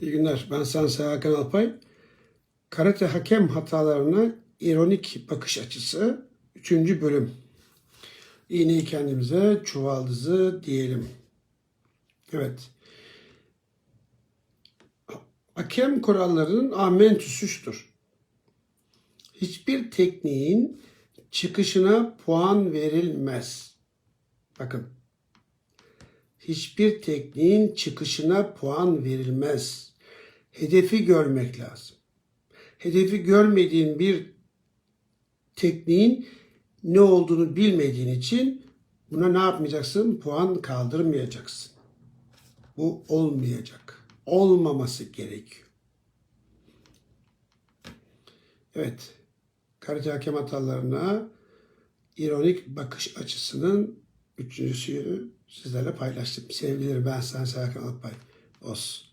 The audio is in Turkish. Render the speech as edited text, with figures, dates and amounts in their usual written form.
İyi günler. Ben Sensei Hakan Alpay. Karate hakem hatalarına ironik bakış açısı 3. bölüm. İğneyi kendimize, çuvaldızı diyelim. Evet. Hakem kurallarının amentüsü şudur. Hiçbir tekniğin çıkışına puan verilmez. Bakın. Hiçbir tekniğin çıkışına puan verilmez. Hedefi görmek lazım. Hedefi görmediğin bir tekniğin ne olduğunu bilmediğin için buna ne yapmayacaksın? Puan kaldırmayacaksın. Bu olmayacak. Olmaması gerekiyor. Evet. Karate hakem hatalarına ironik bakış açısının 3.'sünü sizlerle paylaştım. Sevgilerim, ben Sensei Hakan Alpay. Olsun.